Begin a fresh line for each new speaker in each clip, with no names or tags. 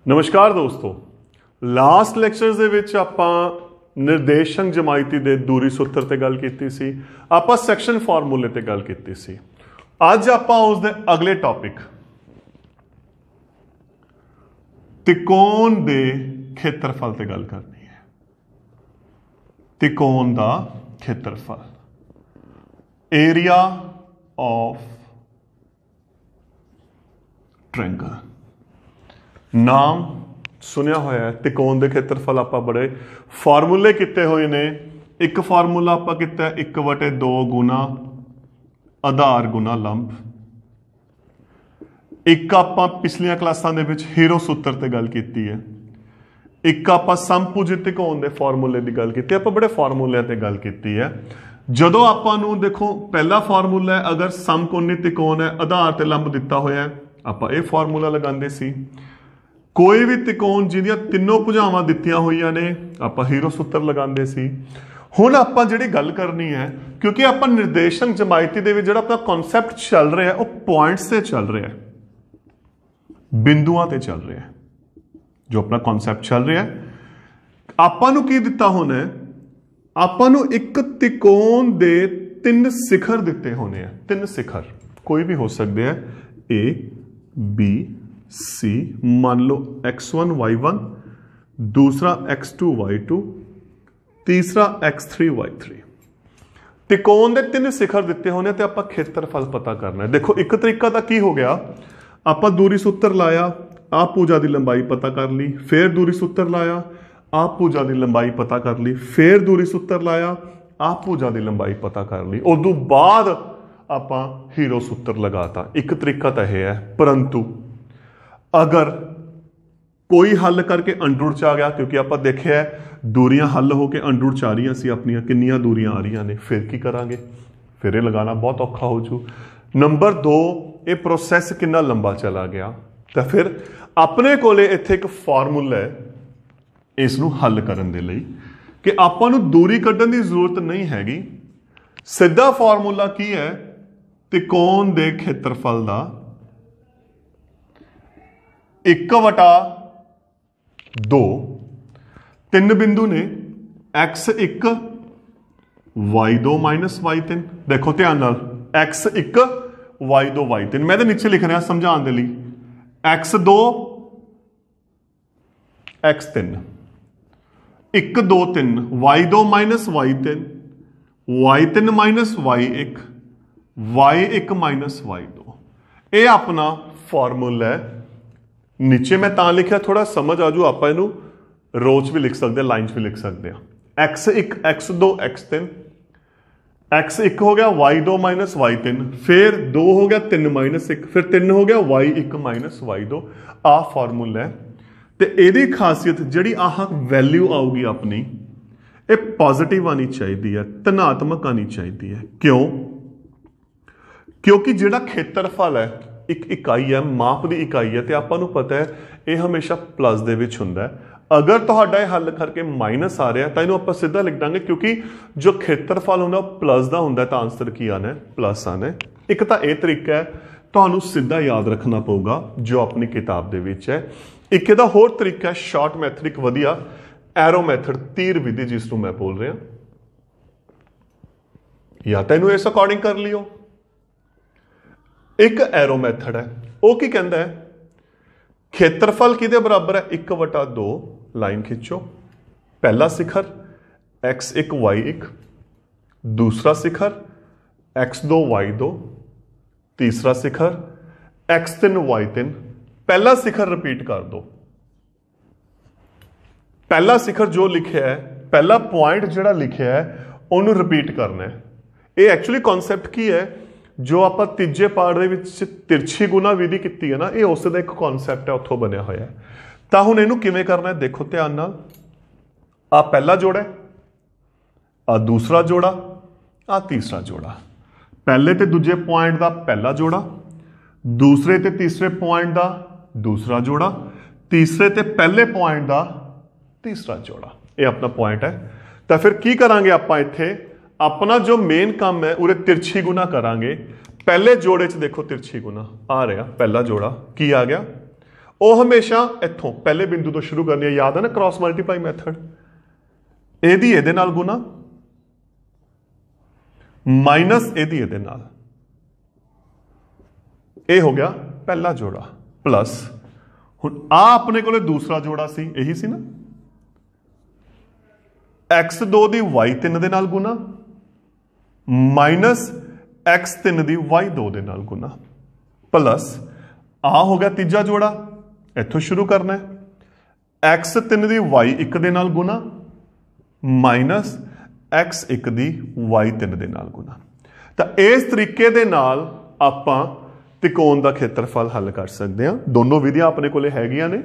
नमस्कार दोस्तों, last lectures ਦੇ ਵਿੱਚ ਆਪਾਂ ਨਿਰਦੇਸ਼ਕ ਜਮਾਇਤੀ ਦੇ ਦੂਰੀ ਸੂਤਰ ਤੇ ਗੱਲ ਕੀਤੀ ਸੀ। ਆਪਾਂ ਸੈਕਸ਼ਨ ਫਾਰਮੂਲੇ ਤੇ ਗੱਲ ਕੀਤੀ ਸੀ। ਅੱਜ ਆਪਾਂ ਉਸ ਦੇ ਅਗਲੇ ਟੌਪਿਕ ਤਿਕੋਣ ਦੇ ਖੇਤਰਫਲ ਤੇ ਗੱਲ ਕਰਨੀ ਹੈ। ਤਿਕੋਣ ਦਾ ਖੇਤਰਫਲ, ਏਰੀਆ ਆਫ ट्रायंगल। नाम सुनिया होया है त्रिकोण के खेत्रफल आप बड़े फार्मूले किए हुए ने। एक फार्मूला आप किया 1/2 गुना आधार गुना लंब। एक आप पिछलियां क्लासां दे विच हीरो सूत्र ते गल की है। एक आप समभुज त्रिकोण के फार्मूले की गल की। आप बड़े फार्मूलिਆਂ ते गल की है। जदों आपां नूं देखो पहला फार्मूला है, अगर समकोणी त्रिकोण है आधार ते लंब दिता होया है, ਆਪਾਂ ਇਹ ਫਾਰਮੂਲਾ ਲਗਾਉਂਦੇ ਸੀ। ਕੋਈ ਵੀ ਤਿਕੋਣ ਜਿਹਦੀਆਂ ਤਿੰਨੋਂ ਭੁਜਾਵਾਂ ਦਿੱਤੀਆਂ ਹੋਈਆਂ ਨੇ ਆਪਾਂ ਹੀਰੋ ਸੂਤਰ ਲਗਾਉਂਦੇ ਸੀ। ਹੁਣ ਆਪਾਂ ਜਿਹੜੀ ਗੱਲ ਕਰਨੀ ਹੈ, ਕਿਉਂਕਿ ਆਪਾਂ ਨਿਰਦੇਸ਼ਕ ਜਮਾਇਤੀ ਦੇ ਵਿੱਚ ਜਿਹੜਾ ਆਪਣਾ ਕਨਸੈਪਟ ਚੱਲ ਰਿਹਾ ਉਹ ਪੁਆਇੰਟਸ ਤੇ ਚੱਲ ਰਿਹਾ ਹੈ, ਬਿੰਦੂਆਂ ਤੇ ਚੱਲ ਰਿਹਾ ਹੈ। ਜੋ ਆਪਣਾ ਕਨਸੈਪਟ ਚੱਲ ਰਿਹਾ ਹੈ, ਆਪਾਂ ਨੂੰ ਕੀ ਦਿੱਤਾ ਹੋਣਾ ਹੈ, ਆਪਾਂ ਨੂੰ ਇੱਕ ਤਿਕੋਣ ਦੇ 3 ਸਿਖਰ ਦਿੱਤੇ ਹੋਣੇ ਆ। 3 ਸਿਖਰ ਕੋਈ ਵੀ ਹੋ ਸਕਦੇ ਆ, ए बी सी। मान लो x1 y1, दूसरा x2 y2, तीसरा x3 y3। त्रिकोण के 3 शिखर दिते होने ते आपां खेत्रफल पता करना है। देखो एक तरीका तो की हो गया, आपां दूरी सूत्र लाया, आ भुजा की लंबाई पता कर ली, फिर दूरी सूत्र लाया, आ भुजा की लंबाई पता कर ली, फिर दूरी सूत्र लाया, आ भुजा की लंबाई पता कर ली। उदों बाद आप हीरो सूत्र लगाता। एक तरीका तो यह है, परंतु अगर कोई हल करके अंडरूट च आ गया, क्योंकि आप देखिया दूरियां हल होकर अंडरूट च आ रही सी अपनिया, किन्नियां दूरियां आ रही ने, फिर की करांगे, फिर ये लगाना बहुत औखा हो जू। नंबर 2, ये प्रोसैस कितना लंबा चला गया, तो फिर अपने कोले इत्थे एक फार्मूला है इसनूं हल करन दे लई कि आपां नूं दूरी कड्ढण दी जरूरत नहीं हैगी। सीधा फार्मूला की है, त्रिकोण के खेत्रफल का 1/2। 3 बिंदु ने x1 y2 माइनस y3। देखो ध्यान नाल, x1 y2 y3 मैं तो नीचे लिख रहा समझाने के लिए। x2 x3, 1 2 3, y2 minus y3, y3 minus y1, y1 minus y2। ये अपना फार्मूला है। नीचे मैं ता लिखा थोड़ा समझ आजू, आप इनू रोज भी लिख सकते, लाइन भी लिख सकते हैं। x1 x2 x3, x1 हो गया y2 माइनस y3, फिर 2 हो गया 3 माइनस 1, फिर 3 हो गया y1 माइनस y2। आ फार्मूला है। तो यदी खासियत जी आह वैल्यू आऊगी अपनी, ये पॉजिटिव आनी चाहिए है, धनात्मक आनी चाहिए है। क्यों? क्योंकि जिहड़ा खेत्रफल है एक इकाई है, माप की इकाई है, तो आपां नूं पता है ये हमेशा प्लस दे विच हुंदा है। अगर तुहाडा हल करके माइनस आ रहा है तो इहनूं आपां सीधा लिख दांगे, क्योंकि जो खेत्रफल हुंदा प्लस का हुंदा, तो आंसर की आना है, प्लस आना है। एक तो यह तरीका है, तुहानूं सीधा याद रखना पऊगा जो अपनी किताब दे विच है। एक इहदा होर तरीका है शॉर्ट मैथड, एक वधिया एरो मैथड, तीर विधि जिसनूं मैं बोल रहा, या तो इहनूं इस अकॉर्डिंग कर लियो। एक एरो मैथड है, वो की कहता है, खेत्रफल किहदे बराबर है 1/2। लाइन खिंचो, पहला शिखर x1 y1, दूसरा शिखर x2 y2, तीसरा शिखर x3 y3। पहला शिखर रिपीट कर दो। पहला शिखर जो लिखा है, पहला पॉइंट जो लिखा है उन्होंने रिपीट करना है। ये एक्चुअली कॉन्सैप्ट की है, जो आप तीजे पार्ट के तिरछी गुना विधि की है ना, ये उसका एक कॉन्सैप्ट है, उत्थों बनया होया है। तो हुण इहनूं किवें करना है, देखो ध्यान नाल। आ पहला जोड़ा है, आ दूसरा जोड़ा, आ तीसरा जोड़ा। पहले ते दूजे पॉइंट का पहला जोड़ा, दूसरे ते तीसरे पॉइंट का दूसरा जोड़ा, तीसरे ते पहले पॉइंट का तीसरा जोड़ा। ये अपना पॉइंट है। तो फिर की करांगे आपां इत्थे, अपना जो मेन काम है उरे तिरछी गुना करांगे। पहले जोड़े च देखो तिरछी गुना आ रहा, पहला जोड़ा की आ गया, ਉਹ ਹਮੇਸ਼ਾ ਇੱਥੋਂ ਪਹਿਲੇ ਬਿੰਦੂ ਤੋਂ ਸ਼ੁਰੂ ਕਰਨੀ ਹੈ। ਯਾਦ ਹੈ ਨਾ ਕ੍ਰਾਸ ਮਲਟੀਪਲਾਈ ਮੈਥਡ, ਇਹਦੀ ਇਹਦੇ ਨਾਲ ਗੁਣਾ ਮਾਈਨਸ ਇਹਦੀ ਇਹਦੇ ਨਾਲ, ਇਹ ਹੋ ਗਿਆ ਪਹਿਲਾ ਜੋੜਾ ਪਲਸ ਹੁਣ ਆ ਆਪਣੇ ਕੋਲੇ ਦੂਸਰਾ ਜੋੜਾ ਸੀ, ਇਹੀ ਸੀ ਨਾ, x2 ਦੀ y3 ਦੇ ਨਾਲ ਗੁਣਾ ਮਾਈਨਸ x3 ਦੀ y2 ਦੇ ਨਾਲ ਗੁਣਾ ਪਲਸ ਆ ਹੋ ਗਿਆ ਤੀਜਾ ਜੋੜਾ, ਇੱਥੋਂ ਸ਼ੁਰੂ ਕਰਨਾ ਹੈ x3 ਦੀ y1 ਦੇ ਨਾਲ ਗੁਣਾ ਮਾਈਨਸ x1 ਦੀ y3 ਦੇ ਨਾਲ ਗੁਣਾ। ਤਾਂ ਇਸ ਤਰੀਕੇ ਦੇ ਨਾਲ ਆਪਾਂ ਤਿਕੋਣ ਦਾ ਖੇਤਰਫਲ ਹੱਲ ਕਰ ਸਕਦੇ ਹਾਂ। ਦੋਨੋਂ ਵਿਧੀਆਂ ਆਪਣੇ ਕੋਲੇ ਹੈਗੀਆਂ ਨੇ।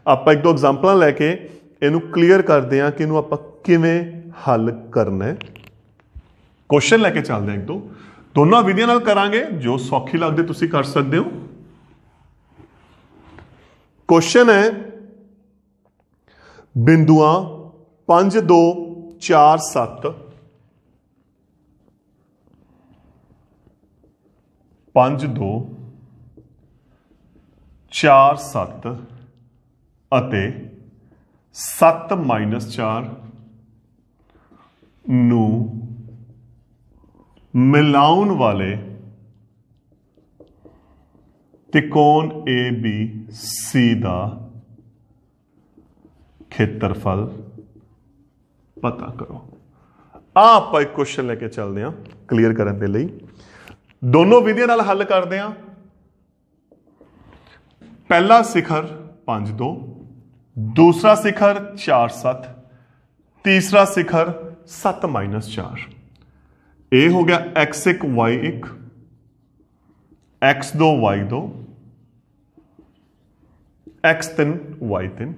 ਆਪਾਂ ਇੱਕ ਦੋ ਐਗਜ਼ਾਮਪਲਾਂ ਲੈ ਕੇ ਇਹਨੂੰ ਕਲੀਅਰ ਕਰਦੇ ਹਾਂ ਕਿ ਇਹਨੂੰ ਆਪਾਂ ਕਿਵੇਂ ਹੱਲ ਕਰਨਾ ਹੈ। ਕੁਐਸਚਨ ਲੈ ਕੇ ਚੱਲਦੇ ਹਾਂ ਇੱਕ ਦੋ, ਦੋਨੋਂ ਵਿਧੀਆਂ ਨਾਲ ਕਰਾਂਗੇ, ਜੋ ਸੌਖੀ ਲੱਗਦੇ ਤੁਸੀਂ ਕਰ ਸਕਦੇ ਹੋ। ਕੁਐਸਚਨ ਹੈ ਬਿੰਦੂਆਂ 5 2 4 7 5 2 4 7 ਅਤੇ 7 4 ਨੂੰ ਮਿਲਾਉਣ ਵਾਲੇ त्रिकोण ABC ਦਾ ਖੇਤਰਫਲ ਪਤਾ ਕਰੋ। ਆਪਾਂ ਇੱਕ ਕੁਐਸਚਨ ਲੈ ਕੇ ਚੱਲਦੇ ਹਾਂ ਕਲੀਅਰ ਕਰਨ ਦੇ ਲਈ। ਦੋਨੋਂ ਵਿਧੀਆਂ ਨਾਲ ਹੱਲ ਕਰਦੇ ਹਾਂ। ਪਹਿਲਾ ਸਿਖਰ 5 2, दूसरा शिखर 4 7, तीसरा शिखर 7 4। ये हो गया x1 y1 x2 y2 x3 y3।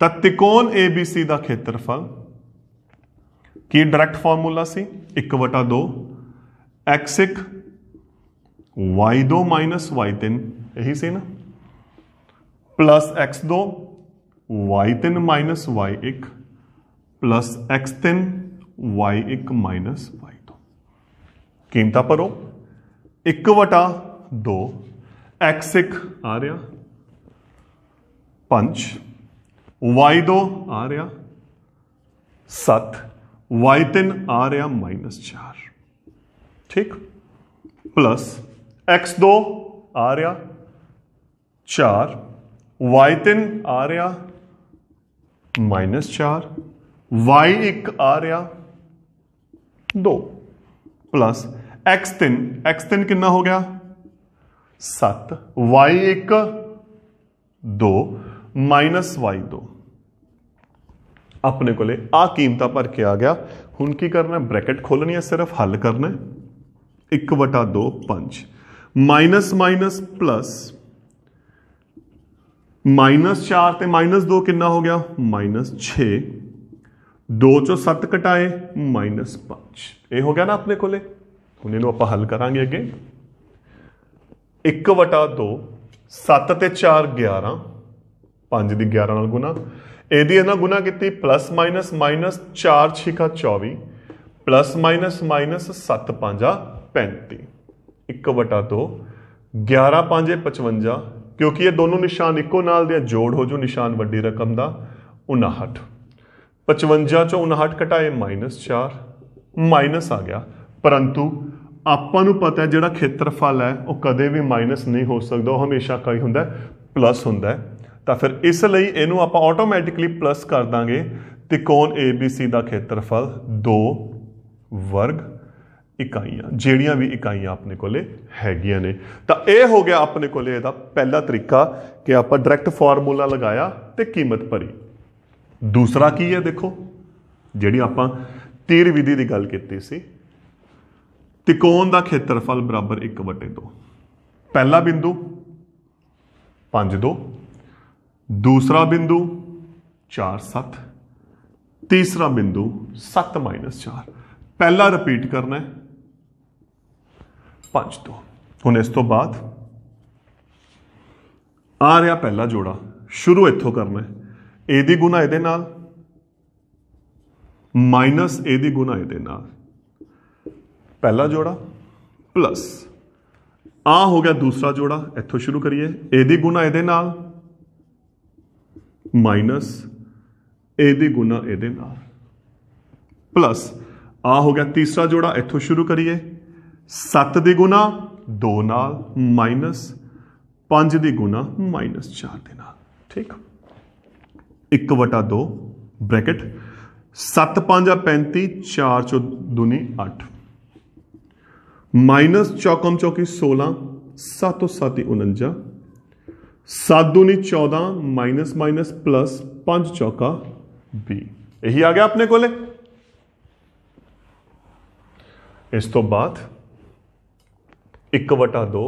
त्रिकोण ABC का खेत्रफल की direct formula C 1/2 x1 y2 minus y3 यही सी ना plus x2 y3 minus y1 plus x3 y1 minus y2। कीमता भरो 1/2 x1 आ रहा 5 y2 आ रहा 7 y3 आ रहा -4 ठीक प्लस x2 आ रहा 4 y3 आ रहा -4 y1 आ रहा 2 प्लस x3 कितना हो गया 7 y1 2 माइनस y2। अपने को आ कीमत भर के आ गया। हुण की करना ब्रैकेट खोलनी है सिर्फ हल करना 1/2 5 माइनस माइनस प्लस -4 ते -2 कितना हो गया -6 2 चो 7 घटाए -5 ये हो गया ना अपने को। हुण इहनूं आपां हल करांगे अगे 1/2 7 ते 4 11 5 दी 11 नाल गुना ਇਹਦੀ ਇਹਨਾਂ ਗੁਣਾ ਕੀਤੀ plus minus minus 4 6 24 plus minus minus 7 5 35 1/2 11 5 55 क्योंकि ये दोनों निशान इको नाल दे जोड़ हो जो निशान वड्डी रकम का 59 55 चो 59 घटाए -4 माइनस आ गया। परंतु ਆਪਾਂ ਨੂੰ पता है ਜਿਹੜਾ ਖੇਤਰਫਲ है वो कदे भी माइनस नहीं हो सकता, वो हमेशा कई होंदा प्लस होंदा है। तो फिर इसलिए इनू आप ऑटोमैटिकली प्लस कर देंगे। त्रिकोण ABC का खेत्रफल 2 वर्ग इकाइयां ਜਿਹੜੀਆਂ भी इकाइयां अपने को हैगियां ने। तो यह हो गया अपने को पहला तरीका कि आप डायरैक्ट फॉर्मूला लगाया तो कीमत भरी। दूसरा की है देखो जी आप तीर विधि की गल की सी, त्रिकोण का खेत्रफल बराबर 1/2। पहला बिंदु 5 2, दूसरा बिंदु 4 7, तीसरा बिंदु 7 -4। पहला रिपीट करना है 5 2। हुण इस तो बाद आ रहा पहला जोड़ा शुरू इत्थों करना है ए दी गुना इहदे नाल माइनस ए दी गुना इहदे नाल पहला जोड़ा प्लस आ हो गया दूसरा जोड़ा, इत्थों शुरू करिए, एदी गुना एदे नाल माइनस एदी गुना एदे नाल प्लस आ हो गया तीसरा जोड़ा, इत्थों शुरू करिए 7 दी गुना 2 नाल माइनस 5 दी गुना माइनस 4 दे नाल। ठीक, 1/2 ब्रैकेट 7 5 35, 4 चो दूनी 8 माइनस चौकम चौकी 16, 7 7 49, 7 दूनी 14 माइनस माइनस प्लस 5 चौका 20। यही आ गया अपने कोले। इस तो बाद 1/2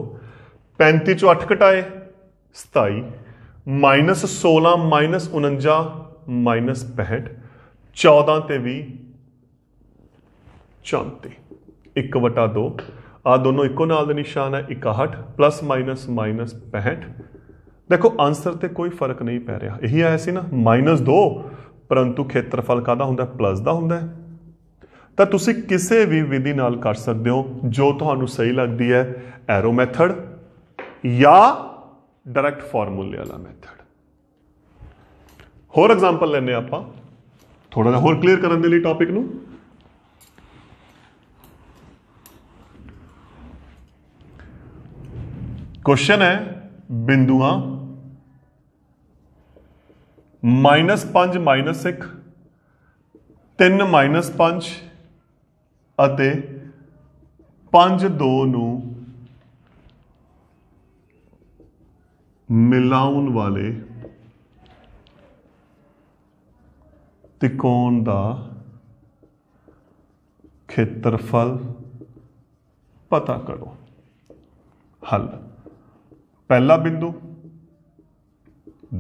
35 चो 8 घटाए 27 माइनस 16 माइनस 49 माइनस 65 14 ते 20 34। 1/2 आ दोनों इको नाल दे निशान है 61 प्लस माइनस माइनस 65। देखो आंसर ते कोई फर्क नहीं पै रहा, यही आया सी ना -2 परंतु खेत्रफल काहदा हुंदा प्लस दा हुंदा है। तो तुसी किसी भी विधि नाल कर सकते हो जो तुहानू सही लगती है, एरो मैथड या डायरैक्ट फॉर्मूले वाला मैथड। होर एग्जाम्पल लेने आपां थोड़ा जिहा होर क्लीयर करने के लिए टॉपिक नू। क्वेश्चन है बिंदुआ -5 -1 3 -5 ਅਤੇ 5 2 ਨੂੰ ਮਿਲਾਉਣ ਵਾਲੇ त्रिकोण ਦਾ ਖੇਤਰਫਲ पता करो। हल, पहला बिंदु,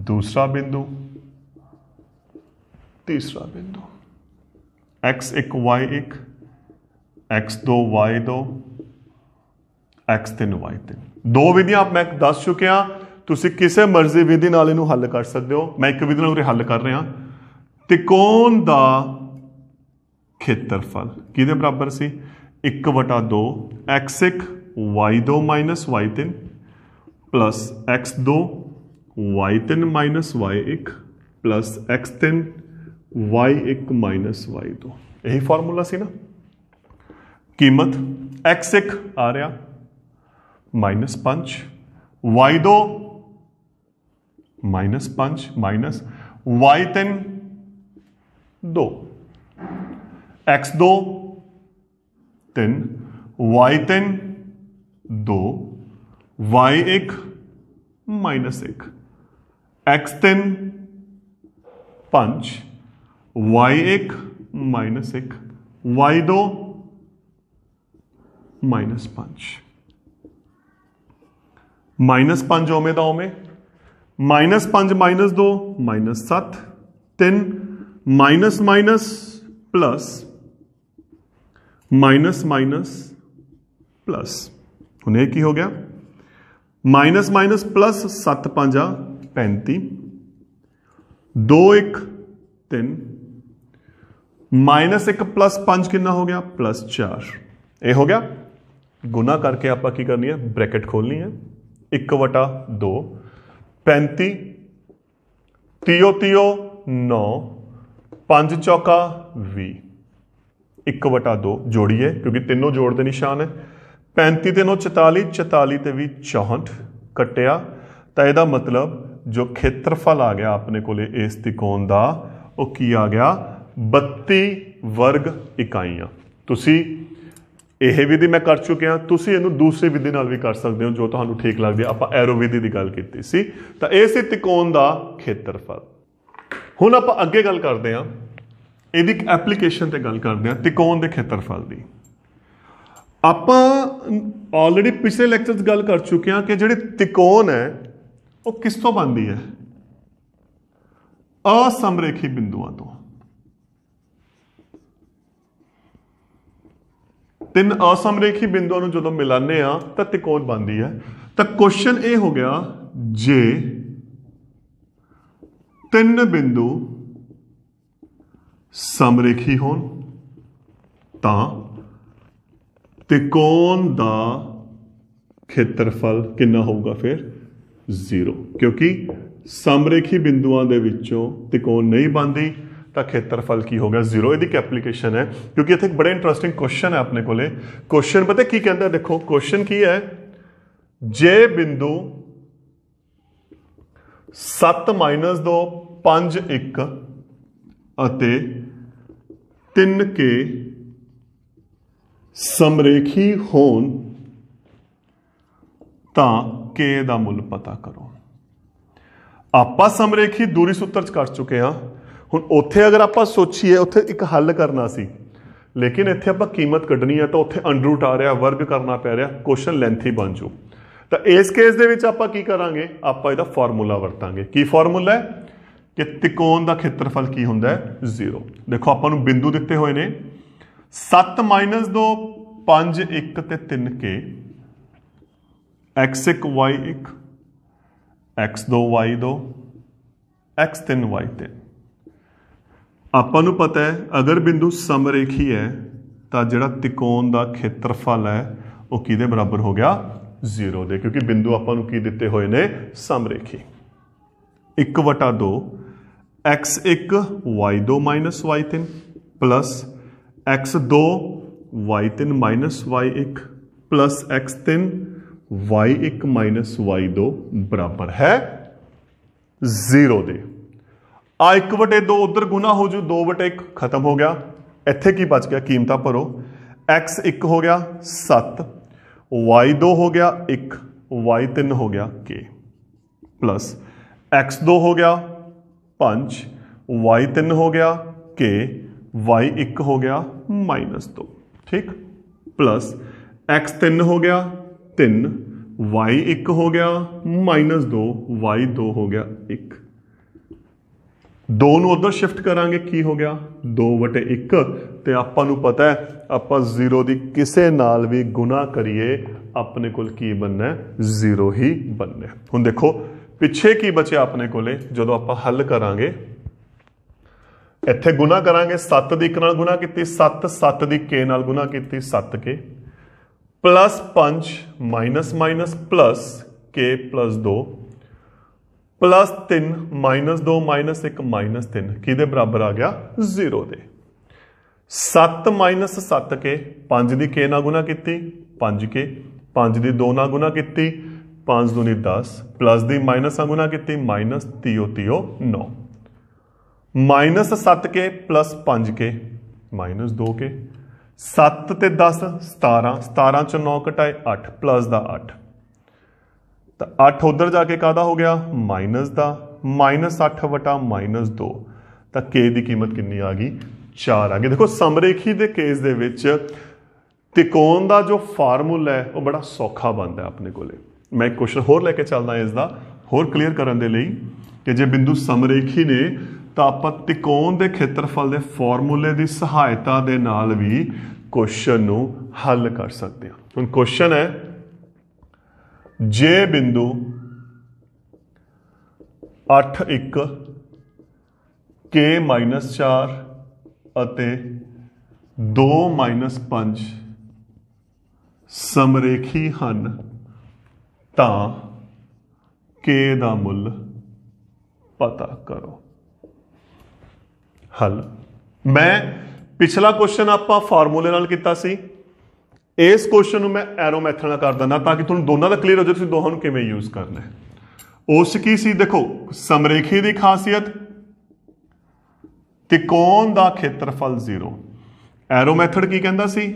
दूसरा बिंदु, तीसरा बिंदु, x1 y1, x2 y2, x3 y3। दो विधियां मैं दस चुके हाँ, तुसी किसी मर्जी विधि नाल इनू हल कर सकते हो। मैं एक विधि नाल हल कर रहा। त्रिकोण का खेत्रफल किहदे बराबर सी 1/2 x1 y2 minus y3 plus x2 y3 minus y1 plus x3 y1 minus y2। यही फॉर्मूला सी ना। कीमत x1 आ रहा -5, y2 -5 minus y3 2, x2 3, y3 2, y1 -1, x3 5, y1 -1, y2 -5। -5 ओमे दा ओमे, -5 -2 -7, 3 minus minus plus minus minus plus. हुण ये की हो गया माइनस माइनस प्लस 7 5 35, 2 1 3, -1 प्लस 5 कितना हो गया +4। ये हो गया। गुना करके आप की करनी है, ब्रैकेट खोलनी है 1/2 35 3 9 5 चौका 20 1/2 जोड़िए क्योंकि तीनों जोड़ दे निशान है। 35 3 44, 44 ते 20 64 कटिया। तो यदा मतलब जो खेत्रफल आ गया अपने को इस त्रिकोण का वो की आ गया 32 वर्ग इकाइयां। तुसी यह विधि मैं कर चुके हैं, तुसी इहनूं दूसरी विधि नाल भी कर सकते हो जो तुहानूं ठीक लगदी है। आपां एरो विधि की गल कीती सी, तां इह सी त्रिकोण का खेत्रफल। हुण आपां अगे गल करते हैं, इहदी एप्लीकेशन ते गल करते हैं त्रिकोण के खेत्रफल की। आपां ऑलरेडी पिछले लैक्चर गल कर चुके हैं कि जिहड़ी त्रिकोण है वो किस तो बनती है, असमरेखी बिंदुओं तो। 3 असमरेखी बिंदुओं जो मिलाने तो त्रिकोण बनती है। तो क्वेश्चन ये हो गया, जे 3 बिंदु समरेखी होण तां त्रिकोण का ਖੇਤਰਫਲ ਕਿੰਨਾ ਹੋਊਗਾ ਫਿਰ 0, क्योंकि ਸਮਰੇਖੀ ਬਿੰਦੂਆਂ ਦੇ ਵਿੱਚੋਂ ਤਿਕੋਣ ਨਹੀਂ ਬਣਦੀ ਤਾਂ ਖੇਤਰਫਲ ਕੀ ਹੋ ਗਿਆ 0। ਇਹਦੀ ਕੀ ਐਪਲੀਕੇਸ਼ਨ ਹੈ, ਕਿਉਂਕਿ ਇੱਥੇ ਇੱਕ ਬੜਾ ਇੰਟਰਸਟਿੰਗ ਕੁਐਸਚਨ ਹੈ ਆਪਣੇ ਕੋਲੇ। ਕੁਐਸਚਨ ਪਤਾ ਕੀ ਕਹਿੰਦਾ, ਦੇਖੋ ਕੁਐਸਚਨ ਕੀ ਹੈ, ਜੇ ਬਿੰਦੂ 7 - 2 5 1 ਅਤੇ 3K ਸਮਰੇਖੀ ਹੋਣ ਤਾਂ K ਦਾ ਮੁੱਲ ਪਤਾ ਕਰੋ। ਆਪਾਂ ਸਮਰੇਖੀ ਦੂਰੀ ਸੂਤਰ ਚ ਕਰ ਚੁੱਕੇ ਹਾਂ। ਹੁਣ ਉੱਥੇ ਅਗਰ ਆਪਾਂ ਸੋਚੀਏ ਉੱਥੇ ਇੱਕ ਹੱਲ ਕਰਨਾ ਸੀ, ਲੇਕਿਨ ਇੱਥੇ ਆਪਾਂ ਕੀਮਤ ਕੱਢਣੀ ਹੈ ਤਾਂ ਉੱਥੇ ਅੰਡਰਰੂਟ ਆ ਰਿਹਾ, ਵਰਗ ਕਰਨਾ ਪੈ ਰਿਹਾ, ਕੁਐਸਚਨ ਲੈਂਥੀ ਬਣ ਜੂ। ਤਾਂ ਇਸ ਕੇਸ ਦੇ ਵਿੱਚ ਆਪਾਂ ਕੀ ਕਰਾਂਗੇ, ਆਪਾਂ ਇਹਦਾ ਫਾਰਮੂਲਾ ਵਰਤਾਂਗੇ। ਕੀ ਫਾਰਮੂਲਾ ਹੈ ਕਿ ਤਿਕੋਣ ਦਾ ਖੇਤਰਫਲ ਕੀ ਹੁੰਦਾ ਹੈ 0। ਦੇਖੋ ਆਪਾਂ ਨੂੰ ਬਿੰਦੂ ਦਿੱਤੇ ਹੋਏ ਨੇ 7 - 2 5 1 ਤੇ 3K, x1 y1 x2 y2 x3 y3। ਆਪਾਂ ਨੂੰ ਪਤਾ ਹੈ ਅਗਰ ਬਿੰਦੂ ਸਮਰੇਖੀ ਹੈ ਤਾਂ ਜਿਹੜਾ ਤਿਕੋਣ ਦਾ ਖੇਤਰਫਲ ਹੈ ਉਹ ਕਿਹਦੇ ਬਰਾਬਰ ਹੋ ਗਿਆ 0 ਦੇ, ਕਿਉਂਕਿ ਬਿੰਦੂ ਆਪਾਂ ਨੂੰ ਕੀ ਦਿੱਤੇ ਹੋਏ ਨੇ ਸਮਰੇਖੀ। 1/2 x1 y2 - y3 plus x2 y3 - y1 plus x3 y1 - y2 ਬਰਾਬਰ ਹੈ 0 ਦੇ। ਆ 1/2 ਉਧਰ ਗੁਣਾ ਹੋ ਜੂ, 2/1 ਖਤਮ ਹੋ ਗਿਆ। ਇੱਥੇ ਕੀ ਬਚ ਗਿਆ, ਕੀਮਤਾਂ ਭਰੋ। x1 ਹੋ ਗਿਆ 7, y2 ਹੋ ਗਿਆ 1, y3 ਹੋ ਗਿਆ k ਪਲਸ x2 ਹੋ ਗਿਆ 5, y3 ਹੋ ਗਿਆ k, y1 ਹੋ ਗਿਆ -2, ਠੀਕ, ਪਲਸ x3 ਹੋ ਗਿਆ 3, y1 ਹੋ ਗਿਆ -2, y2 ਹੋ ਗਿਆ 1। 2 ਨੂੰ ਉਧਰ ਸ਼ਿਫਟ ਕਰਾਂਗੇ, ਕੀ ਹੋ ਗਿਆ 2/1 ਤੇ ਆਪਾਂ ਨੂੰ ਪਤਾ ਹੈ ਆਪਾਂ 0 ਦੀ ਕਿਸੇ ਨਾਲ ਵੀ ਗੁਣਾ ਕਰੀਏ ਆਪਣੇ ਕੋਲ ਕੀ ਬਣਨਾ ਹੈ 0 ਹੀ ਬਣਨਾ ਹੈ। ਹੁਣ ਦੇਖੋ ਪਿੱਛੇ ਕੀ ਬਚਿਆ ਆਪਣੇ ਕੋਲੇ, ਜਦੋਂ ਆਪਾਂ ਹੱਲ ਕਰਾਂਗੇ ਇੱਥੇ ਗੁਣਾ ਕਰਾਂਗੇ 7 ਦੀ 1 ਨਾਲ ਗੁਣਾ ਕੀਤੀ 7, 7 ਦੀ k ਨਾਲ ਗੁਣਾ ਕੀਤੀ 7k plus 5 minus minus plus k plus 2 plus 3 -2 -1 -3 ਕਿਹਦੇ ਬਰਾਬਰ ਆ ਗਿਆ 0 ਦੇ। 7 - 7k 5 ਦੀ k ਨਾਲ ਗੁਣਾ ਕੀਤੀ 5k, 5 ਦੀ 2 ਨਾਲ ਗੁਣਾ ਕੀਤੀ 5 दूनी 10 प्लस ਦੀ माइनस ਨਾਲ ਗੁਣਾ ਕੀਤੀ minus 3 9 -7k plus 5k minus 2k 7 ਤੇ 10 17 17 ਚੋਂ 9 ਘਟਾਏ 8 प्लस ਦਾ 8 ਤਾਂ 8 ਉਧਰ ਜਾ ਕੇ ਕਾਹਦਾ ਹੋ ਗਿਆ ਮਾਈਨਸ ਦਾ -8/-2 ਤਾਂ k ਦੀ ਕੀਮਤ ਕਿੰਨੀ ਆ ਗਈ 4 ਆ ਗਈ। ਦੇਖੋ ਸਮਰੇਖੀ ਦੇ ਕੇਸ ਦੇ ਵਿੱਚ ਤਿਕੋਣ ਦਾ ਜੋ ਫਾਰਮੂਲਾ ਹੈ ਉਹ ਬੜਾ ਸੌਖਾ ਬਣਦਾ ਆਪਣੇ ਕੋਲੇ। मैं एक क्वेश्चन होर लैके चलदा इसका होर क्लीयर करने के लिए कि जे बिंदु समरेखी ने तो आप तिकोण के खेत्रफल के फॉर्मूले की सहायता दे नाल भी क्वेश्चन नूं हल कर सकते हैं। हुण क्वेश्चन है जे बिंदु 8 1 K -4 अते 2 -5 समरेखी हन ਤਾਂ k ਦਾ ਮੁੱਲ ਪਤਾ ਕਰੋ। ਹੱਲ ਮੈਂ ਪਿਛਲਾ ਕੁਐਸਚਨ ਆਪਾਂ ਫਾਰਮੂਲੇ ਨਾਲ ਕੀਤਾ ਸੀ, ਇਸ ਕੁਐਸਚਨ ਨੂੰ ਮੈਂ ਐਰੋ ਮੈਥਡ ਨਾਲ ਕਰ ਦਿੰਦਾ ਤਾਂ ਕਿ ਤੁਹਾਨੂੰ ਦੋਨਾਂ ਦਾ ਕਲੀਅਰ ਹੋ ਜਾਵੇ ਤੁਸੀਂ ਦੋਹਾਂ ਨੂੰ ਕਿਵੇਂ ਯੂਜ਼ ਕਰਨਾ ਹੈ। ਉਸ ਕੀ ਸੀ ਦੇਖੋ ਸਮਰੇਖੀ ਦੀ ਖਾਸੀਅਤ ਤਿਕੋਣ ਦਾ ਖੇਤਰਫਲ 0। ਐਰੋ ਮੈਥਡ ਕੀ ਕਹਿੰਦਾ ਸੀ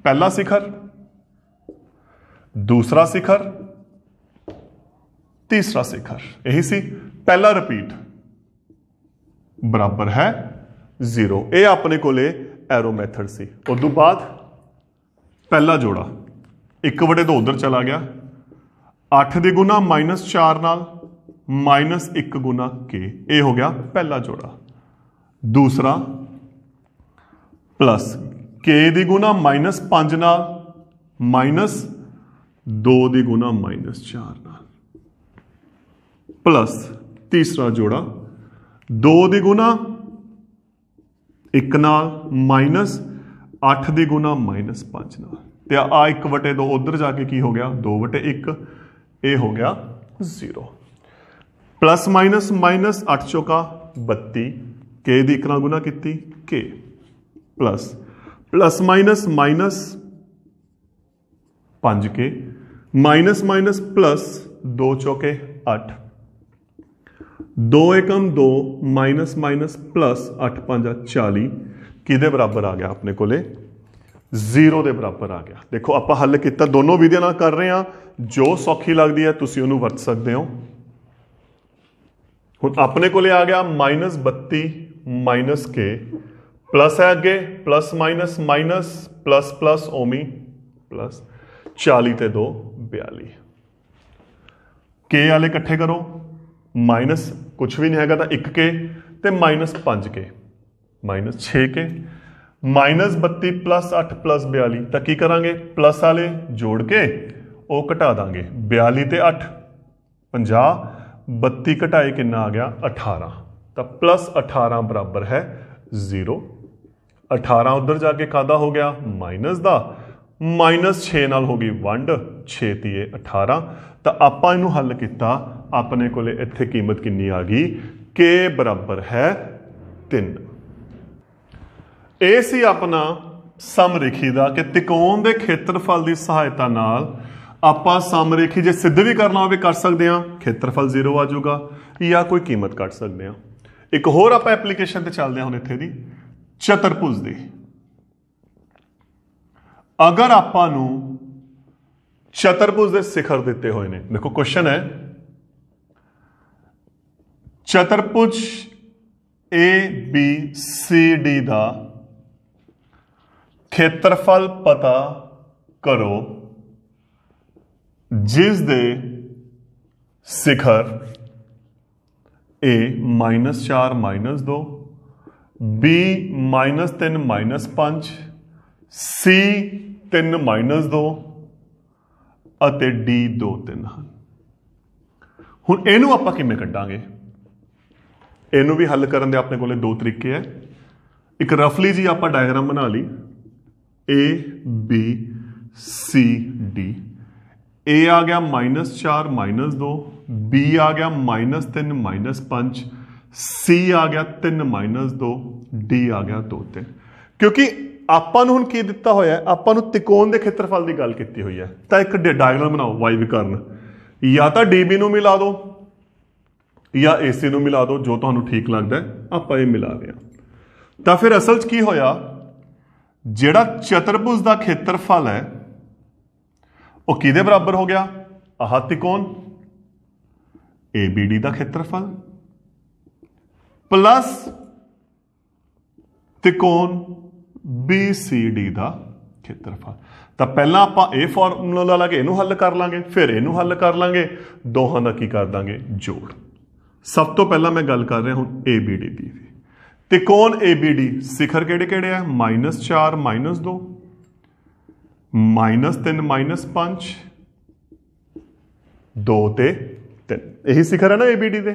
ਪਹਿਲਾ ਸਿਖਰ दूसरा शिखर तीसरा शिखर, यही सी पहला रिपीट बराबर है 0। ये अपने कोले एरो मैथड सी। उदों बाद पहला जोड़ा 1/2 उधर चला गया 8 की गुना -4 नाल -1 गुना k, ये हो गया पहला जोड़ा। दूसरा प्लस k की गुना -5 नाल -2 की गुना -4 नाल प्लस तीसरा जोड़ा 2 की गुना 1 नाल -8 की गुना -5 नाल। ਤੇ ਆ 1/2 उधर जाके की हो गया 2/1, ये हो गया 0। प्लस माइनस माइनस 8 चौका 32, के दी 1 नाल गुना की के, प्लस प्लस माइनस माइनस 5 के, माइनस माइनस प्लस 2 चौके 8, 2 एकम 2 माइनस माइनस प्लस 8 5 40, किहदे बराबर आ गया अपने कोले 0 के बराबर आ गया। देखो आप हल किया, दोनों विधियां नाल कर रहे हैं, जो सौखी लगती है तुसीं उहनूं वरत सकते हो। हुण अपने कोले आ गया -32 माइनस के, प्लस है अगे plus minus minus plus plus ओमी प्लस 40 ते 2 42, के वाले इकट्ठे करो, माइनस कुछ भी नहीं है तो 1 के ते -5 के -6 के, -32 प्लस 8 प्लस 42, तो की करांगे प्लस वाले जोड़ के वो घटा देंगे, 42 ते 8 50, 32 घटाए कितना आ गया 18, तो प्लस 18 बराबर है 0। 18 उधर जाके कादा हो गया माइनस का, -6 नाल हो गई वंड, 6 तीए 18, तो आपां इनू हल किया, अपने कोले इत्थे कीमत कितनी आ गई, के बराबर है 3। ये सी अपना समरेखी का कि त्रिकोण के खेत्रफल की सहायता नाल आपां समरेखी जे सिद्ध भी करना हो कर सकते हैं, खेत्रफल 0 आ जाऊगा, या कोई कीमत कट सकते हैं। एक होर आप एप्लीकेशन ते चलते हैं हुण इत्थे दी चतुर्भुज दी। अगर आपां नूं चतुर्भुज के शिखर दिते हुए ने, देखो क्वेश्चन है चतुर्भुज ABCD का खेत्रफल पता करो जिस दे शिखर A -4 -2, B -3 -5, C 3 -2 ਅਤੇ D 2 3 ਹਨ। ਹੁਣ ਇਹਨੂੰ ਆਪਾਂ ਕਿਵੇਂ ਕੱਢਾਂਗੇ? ਇਹਨੂੰ ਵੀ ਹੱਲ ਕਰਨ ਦੇ ਆਪਣੇ ਕੋਲੇ ਦੋ ਤਰੀਕੇ ਹੈ। ਇੱਕ ਰਫਲੀ ਜੀ ਆਪਾਂ ਡਾਇਗਰਾਮ ਬਣਾ ਲਈ, A B C D, A आ गया -4 -2, B आ गया -3 -5, C आ गया 3 -2, D आ गया 2 3। क्योंकि ਆਪਾਂ ਨੂੰ ਹੁਣ ਕੀ ਦਿੱਤਾ ਹੋਇਆ, ਆਪਾਂ ਨੂੰ ਤਿਕੋਣ ਦੇ ਖੇਤਰਫਲ ਦੀ ਗੱਲ ਕੀਤੀ ਹੋਈ ਹੈ, ਤਾਂ ਇੱਕ ਡਾਇਗੋਨਲ ਬਣਾਓ y ਵਿਕਰਨ, ਜਾਂ ਤਾਂ DB ਨੂੰ ਮਿਲਾ ਦਿਓ ਜਾਂ AC ਨੂੰ ਮਿਲਾ ਦਿਓ, ਜੋ ਤੁਹਾਨੂੰ ਠੀਕ ਲੱਗਦਾ ਆਪਾਂ ਇਹ ਮਿਲਾ ਰਹੇ ਹਾਂ। ਤਾਂ ਫਿਰ ਅਸਲ 'ਚ ਕੀ ਹੋਇਆ, ਜਿਹੜਾ ਚਤੁਰਭੁਜ ਦਾ ਖੇਤਰਫਲ ਹੈ ਉਹ ਕਿਹਦੇ ਬਰਾਬਰ ਹੋ ਗਿਆ, ਆਹ ਤਿਕੋਣ ABD ਦਾ ਖੇਤਰਫਲ ਪਲੱਸ ਤਿਕੋਣ BCD ਦਾ ਖੇਤਰਫਲ। ਤਾਂ ਪਹਿਲਾਂ ਆਪਾਂ ਇਹ ਫਾਰਮੂਲਾ ਲਾ ਲਾਂਗੇ, ਇਹਨੂੰ ਹੱਲ ਕਰ ਲਾਂਗੇ, ਫਿਰ ਇਹਨੂੰ ਹੱਲ ਕਰ ਲਾਂਗੇ, ਦੋਹਾਂ ਦਾ ਕੀ ਕਰ ਦਾਂਗੇ ਜੋੜ। ਸਭ ਤੋਂ ਪਹਿਲਾਂ ਮੈਂ ਗੱਲ ਕਰ ਰਿਹਾ ਹੁਣ ABD ਦੀ। ਤਿਕੋਣ ABD ਸਿਖਰ ਕਿਹੜੇ ਕਿਹੜੇ ਆ, -4 -2, -3 -5, 2 ਤੇ 3, ਇਹੀ ਸਿਖਰ ਹੈ ਨਾ ABD ਦੇ।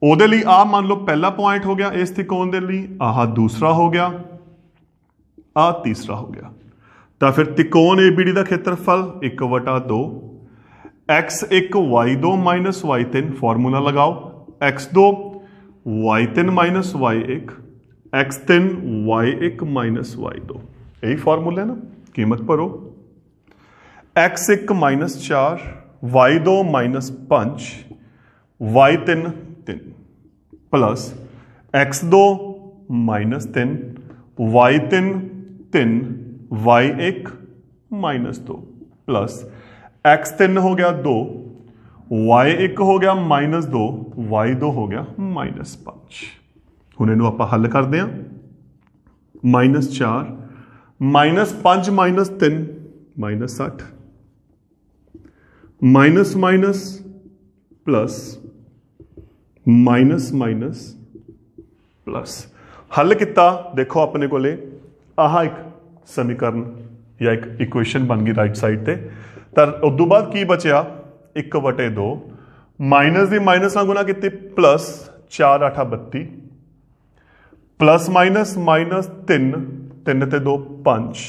ਉਹਦੇ ਲਈ ਆਹ ਮੰਨ ਲਓ ਪਹਿਲਾ ਪੁਆਇੰਟ ਹੋ ਗਿਆ ਇਸ ਤਿਕੋਣ ਦੇ ਲਈ, ਆਹ ਦੂਸਰਾ ਹੋ ਗਿਆ, ਆਹ ਤੀਸਰਾ ਹੋ ਗਿਆ। ਤਾਂ ਫਿਰ ਤਿਕੋਣ ABD ਦਾ ਖੇਤਰਫਲ 1/2 x1 y2 -y3, ਫਾਰਮੂਲਾ ਲਗਾਓ, x2 y3 -y1, x3 y1 -y2, यही फॉर्मूला है ना, कीमत भरो, x1 -4 y2 -5 y3 3 plus x2 -3 y3 3 y1 -2 plus x3 हो गया 2 y1 हो गया -2 y2 हो गया -5। हुण इहनूं आपां हल करदे हां, -4 -5 -3 -8 minus minus plus minus minus plus. हल किता, देखो अपने कोले आह एक समीकरण या एक इक्वेशन बन गई राइट साइड ते। तर उदों बाद की बचया 1/2 माइनस की माइनस ना गुना की प्लस 4 8 32 प्लस माइनस माइनस 3 3 ते 2 5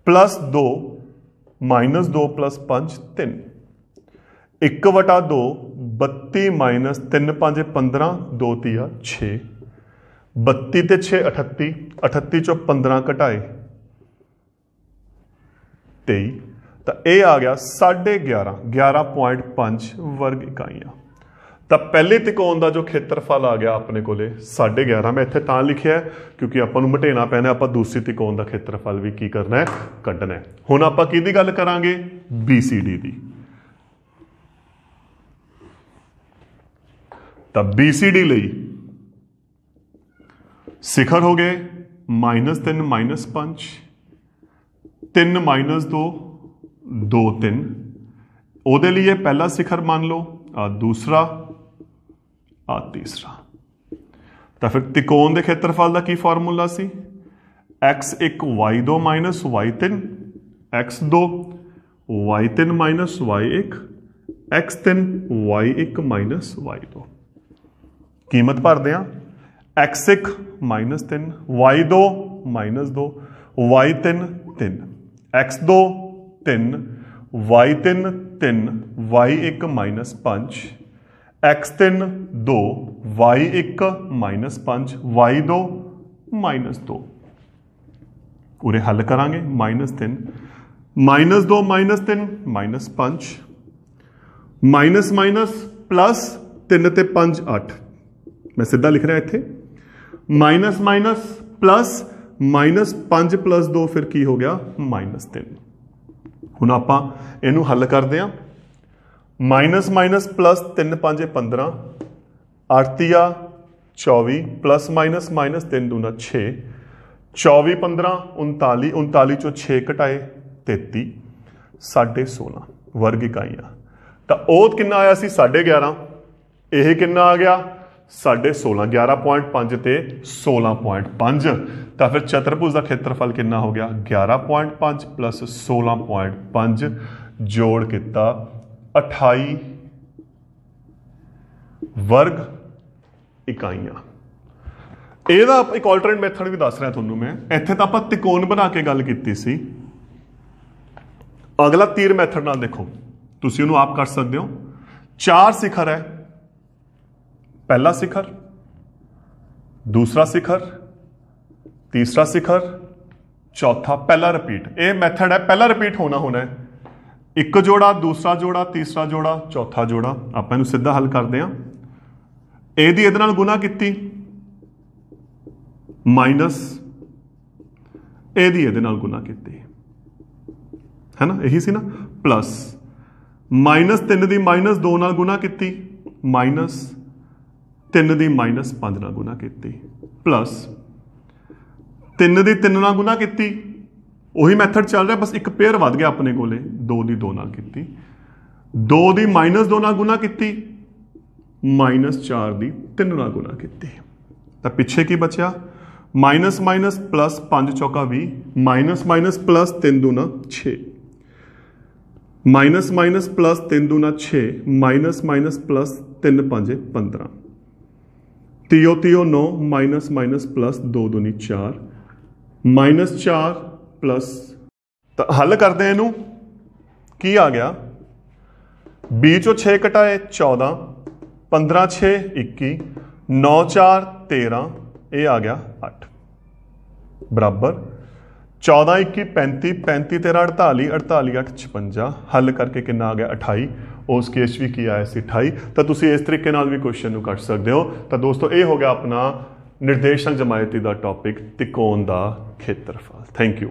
+2 -2 + 5 3 1/2 32 - 3 5 15 2 3 6 32 ਤੇ 6 38 38 ਚੋਂ 15 ਘਟਾਏ 23 ਤਾਂ ਇਹ ਆ ਗਿਆ 11.5 11.5 ਵਰਗ ਇਕਾਈਆਂ। ਤਾਂ ਪਹਿਲੇ ਤਿਕੋਣ ਦਾ ਜੋ ਖੇਤਰਫਲ ਆ ਗਿਆ ਆਪਣੇ ਕੋਲੇ 11.5। ਮੈਂ ਇੱਥੇ ਤਾਂ ਲਿਖਿਆ ਕਿਉਂਕਿ ਆਪਾਂ ਨੂੰ ਮਟੇਣਾ ਪੈਣਾ, ਆਪਾਂ ਦੂਸਰੀ ਤਿਕੋਣ ਦਾ ਖੇਤਰਫਲ ਵੀ ਕੀ ਕਰਨਾ ਹੈ, ਕੱਢਣਾ ਹੈ। ਹੁਣ ਆਪਾਂ ਕਿਹਦੀ ਗੱਲ ਕਰਾਂਗੇ, BCD ਦੀ। ਤਾਂ BCD ਲਈ ਸਿਖਰ ਹੋ ਗਏ -3 - 5 3 - 2 2 3। ਉਹਦੇ ਲਈ ਇਹ ਪਹਿਲਾ ਸਿਖਰ ਮੰਨ ਲਓ, ਆ ਦੂਸਰਾ, ਆ ਤੀਸਰਾ। ਤਾਂ ਫਿਰ ਤਿਕੋਣ ਦੇ ਖੇਤਰਫਲ ਦਾ ਕੀ ਫਾਰਮੂਲਾ ਸੀ, x1 y2 - y3 x2 y3 - y1 x3 y1 - y2। ਕੀਮਤ ਭਰਦੇ ਆ, x1 -3 y2 -2 y3 3 x2 3 y3 3 y1 - 5 x3 2 y1 - 5 y2 -2। ਉਰੇ ਹੱਲ ਕਰਾਂਗੇ -3 -2 -3 -5 ਪਲੱਸ 3 ਤੇ 5 8। मैं सीधा लिख रहा इत्थे माइनस प्लस -5 + 2 फिर की हो गया -3। हुण आपां इहनूं हल करदे हां। माइनस प्लस 3 5 15 8 तिया 24 प्लस माइनस 3 दूना 6 24 15 39 39 चों 6 घटाए 33 16.5 वर्ग इकाइयां। तो ओह कितना आया सी 11.5, यह कितना आ गया 16.5 11.5 ਤੇ 16.5। ਤਾਂ ਫਿਰ ਚਤੁਰਭੁਜ ਦਾ ਖੇਤਰਫਲ ਕਿੰਨਾ ਹੋ ਗਿਆ 11.5 + 16.5 ਜੋੜ ਕੀਤਾ 28 ਵਰਗ ਇਕਾਈਆਂ। ਇਹਦਾ ਇੱਕ ਆਲਟਰਨੇਟ ਮੈਥਡ ਵੀ ਦੱਸ ਰਿਹਾ ਤੁਹਾਨੂੰ ਮੈਂ। ਇੱਥੇ ਤਾਂ ਆਪਾਂ ਤਿਕੋਣ ਬਣਾ ਕੇ ਗੱਲ ਕੀਤੀ ਸੀ। ਅਗਲਾ ਤੀਰ ਮੈਥਡ ਨਾਲ ਦੇਖੋ, ਤੁਸੀਂ ਉਹਨੂੰ ਆਪ ਕਰ ਸਕਦੇ ਹੋ। 4 ਸਿਖਰ ਹੈ, पहला शिखर, दूसरा शिखर, तीसरा शिखर, चौथा पहला रिपीट। ये मैथड है, पहला रिपीट होना है। एक जोड़ा, दूसरा जोड़ा, तीसरा जोड़ा, चौथा जोड़ा। आप इन्हू सीधा हल करते हैं। एदी इहदे नाल गुना की माइनस एदी इहदे नाल गुना की है ना, यही सी ना, प्लस -3 दी -2 नाल गुना की माइनस 3 दी -5 ਨਾਲ ਗੁਣਾ ਕੀਤੀ प्लस 3 ਦੀ 3 ਨਾਲ ਗੁਣਾ ਕੀਤੀ। ਉਹੀ ਮੈਥਡ ਚੱਲ ਰਿਹਾ, ਬਸ ਇੱਕ ਪੇਅਰ ਵੱਧ ਗਿਆ ਆਪਣੇ ਕੋਲੇ। 2 ਦੀ 2 ਨਾਲ ਕੀਤੀ, 2 ਦੀ -2 ਨਾਲ ਗੁਣਾ ਕੀਤੀ, -4 ਦੀ 3 ਨਾਲ ਗੁਣਾ ਕੀਤੀ। ਤਾਂ ਪਿੱਛੇ ਕੀ ਬਚਿਆ, ਮਾਈਨਸ ਪਲੱਸ 5 ਚੌਕਾ 20 ਮਾਈਨਸ ਪਲੱਸ 3 दूना 6 माइनस प्लस 3 दूना 6 माइनस प्लस 3 5 15 तीयो 9 माइनस प्लस 2 दूनी 4 -4 प्लस। तो हल करते हैं इनू, की आ गया बी चो 6 घटाए 14 15 6 21 9 4 13 ये आ गया 8 बराबर 14 21 35 35 13 48 48 8 56। हल करके कितना आ गया 28। उस केस भी की आया 28। तो तुसी इस तरीके नाल भी क्वेश्चन कट सकते हो। तो दोस्तों ये हो गया अपना निर्देशांक जमायती का टॉपिक त्रिकोण का खेत्रफल। Thank you.